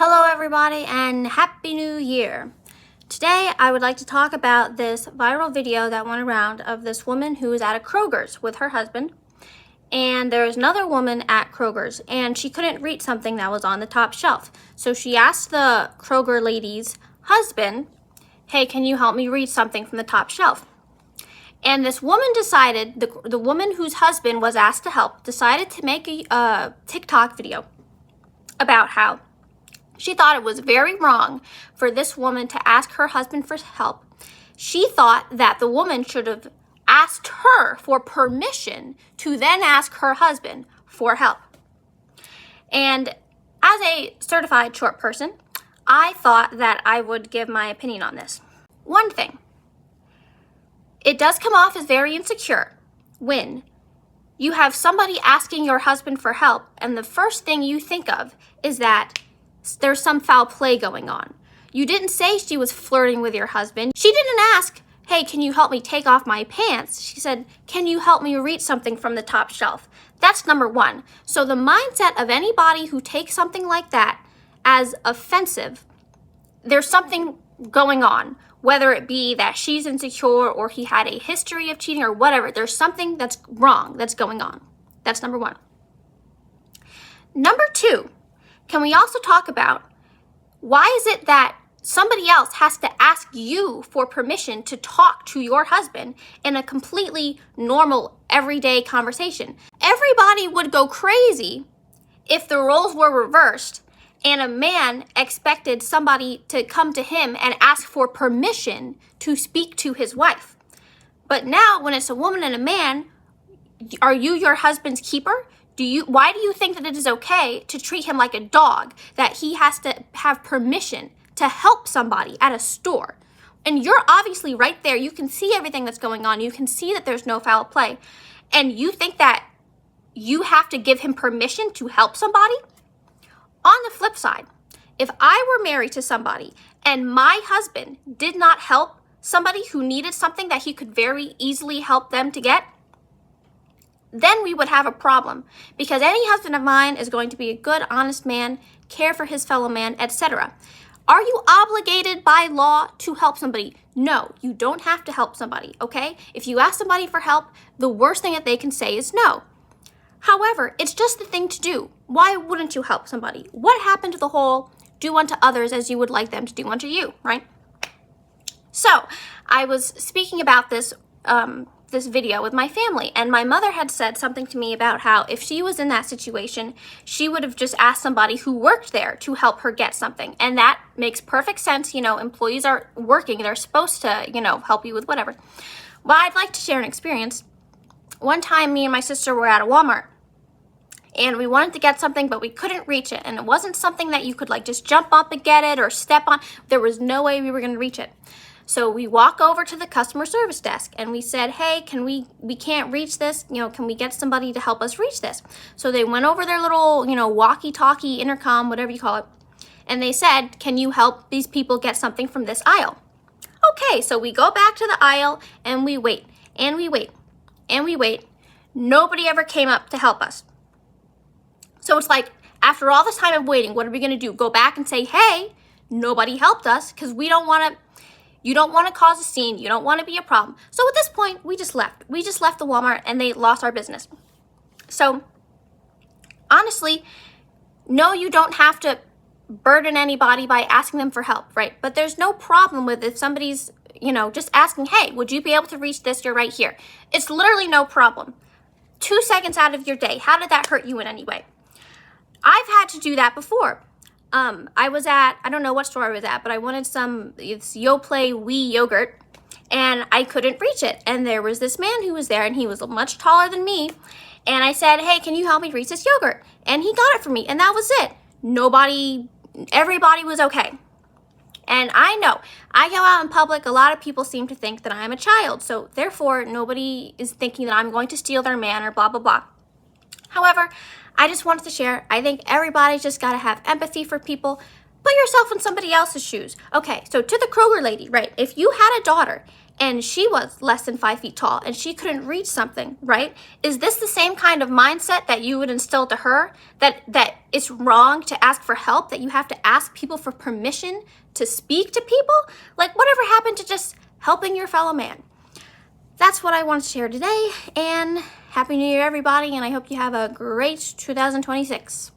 Hello everybody and Happy New Year! Today I would like to talk about this viral video that went around of this woman who was at a Kroger's with her husband, and there was another woman at Kroger's and she couldn't reach something that was on the top shelf. So she asked the Kroger lady's husband, hey, can you help me read something from the top shelf? And this woman decided, the woman whose husband was asked to help, decided to make a TikTok video about how she thought it was very wrong for this woman to ask her husband for help. She thought that the woman should have asked her for permission to then ask her husband for help. And as a certified short person, I thought that I would give my opinion on this. One thing, it does come off as very insecure when you have somebody asking your husband for help and the first thing you think of is that there's some foul play going on. You didn't say she was flirting with your husband. She didn't ask, hey, can you help me take off my pants? She said, can you help me reach something from the top shelf? That's number one. So the mindset of anybody who takes something like that as offensive, there's something going on, whether it be that she's insecure or he had a history of cheating or whatever. There's something that's wrong that's going on. That's number one. Number two, can we also talk about why is it that somebody else has to ask you for permission to talk to your husband in a completely normal, everyday conversation? Everybody would go crazy if the roles were reversed and a man expected somebody to come to him and ask for permission to speak to his wife. But now when it's a woman and a man, are you your husband's keeper? Why do you think that it is okay to treat him like a dog, that he has to have permission to help somebody at a store? And you're obviously right there. You can see everything that's going on. You can see that there's no foul play. And you think that you have to give him permission to help somebody? On the flip side, if I were married to somebody and my husband did not help somebody who needed something that he could very easily help them to get, then we would have a problem, because any husband of mine is going to be a good, honest man, care for his fellow man, etc. Are you obligated by law to help somebody? No, you don't have to help somebody, okay? If you ask somebody for help, the worst thing that they can say is no. However, it's just the thing to do. Why wouldn't you help somebody? What happened to the whole do unto others as you would like them to do unto you, right? So I was speaking about this video with my family, and my mother had said something to me about how if she was in that situation, she would have just asked somebody who worked there to help her get something. And that makes perfect sense. You know, employees are working. They're supposed to, help you with whatever. Well, I'd like to share an experience. One time, me and my sister were at a Walmart, and we wanted to get something, but we couldn't reach it. And it wasn't something that you could just jump up and get it or step on. There was no way we were going to reach it. So we walk over to the customer service desk and we said, hey, we can't reach this. Can we get somebody to help us reach this? So they went over their little, walkie-talkie, intercom, whatever you call it. And they said, can you help these people get something from this aisle? Okay, so we go back to the aisle and we wait and we wait and we wait. Nobody ever came up to help us. So it's like, after all this time of waiting, what are we going to do? Go back and say, hey, nobody helped us, because you don't want to cause a scene. You don't want to be a problem. So at this point, we just left. We just left the Walmart and they lost our business. So honestly, no, you don't have to burden anybody by asking them for help, right? But there's no problem with if somebody's, just asking, hey, would you be able to reach this? You're right here. It's literally no problem. 2 seconds out of your day. How did that hurt you in any way? I've had to do that before. I was at, I don't know what store I was at, but I wanted it's Yoplait Wii yogurt, and I couldn't reach it. And there was this man who was there, and he was much taller than me. And I said, hey, can you help me reach this yogurt? And he got it for me, and that was it. Everybody was okay. And I know, I go out in public, a lot of people seem to think that I'm a child. So therefore, nobody is thinking that I'm going to steal their man or blah, blah, blah. However, I just wanted to share, I think everybody's just got to have empathy for people. Put yourself in somebody else's shoes. Okay, so to the Kroger lady, right? If you had a daughter and she was less than 5 feet tall and she couldn't reach something, right? Is this the same kind of mindset that you would instill to her? That it's wrong to ask for help, that you have to ask people for permission to speak to people? Like, whatever happened to just helping your fellow man? That's what I wanted to share today, and Happy New Year, everybody, and I hope you have a great 2026.